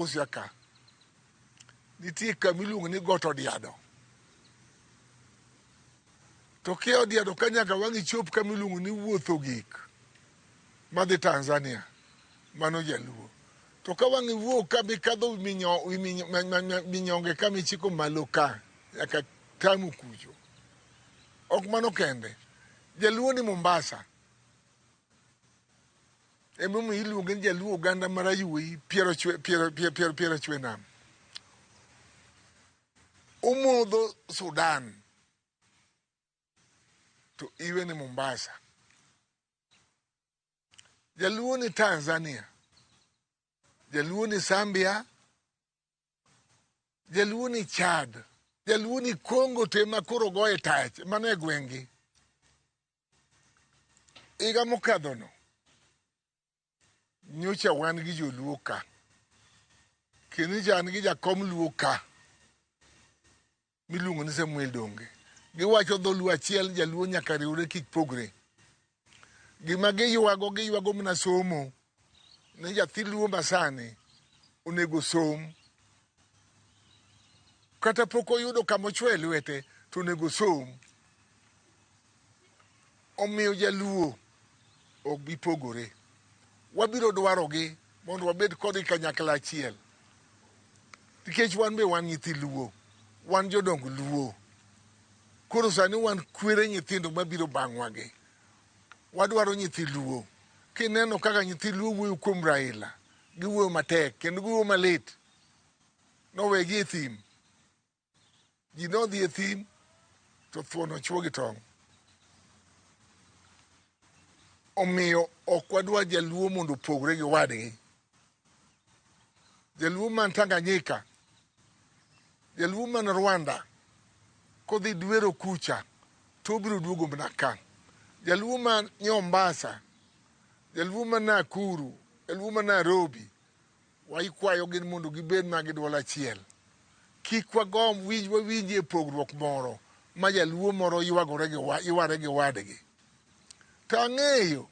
Osiaka. Nitie kamiluongo ni got odiado. To kia odiado ka nyaka wang'i chop kamiluongo ni wuotho gik madhi Tanzania, mano jaluo. To ka wang'i wuok ka mikadho minyonge ka michiko malo ka nyaka tamu kucho. Ok mano kende. Jaluo ni Mombasa. Emo iluongo ni jaluo Oganda marayuoyi piero chwe nam. Umodho Sudan. To iwe ni Mombasa. Jaluo ni Tanzania. Jaluo ni Zambia. Jaluo ni Chad. Jaluo ni Congo tema koro goye tach. Mane gwengi. Iga mokadhono. Nyocha wan gi joluo ka. Kendo jan gi jakom luo ka. Miluongo ni Samuel Donge. Giwacho dholuo achiel jaluo nyaka riwre kik pogre. Gima giywago mna somo. Ne jathi luo masani onego som. Kata pok oyudo kamochwe lwete to onego som. Omiyo jaluo ok bi pogore. Wabiro dwarogi mondo wabed kodgi kanyakla achiel. Nikech wan be wan nyithi luo. Wan jodong luo. Koro sani wan kwere nyithindo mabiro bang'wagi. Wadwaro nyithi luo. Kineno kaka nyithi luo wuoyo kuom Raila. Giwuoyo matek kendo giwuoyo malit. Nowegi e thim. Ji nodhi e thim to thuon ochwo gi tong'. Omiyo ok wadwa jaluo mondo opogre gi wadgi. Jaluo man Tanganyika. Jaluo man Rwanda. Kodhi dwero kucha. To obiro duogo mana ka. Jaluo man Nyombasa. Jaluo man Nakuru. Jaluo man Nairobi. Waikwayo gin mondo gibed magi dwol achiel. Kik wagom wawinjie pogruok moro ma jaluo moro yware gi wadgi. To ang'eyo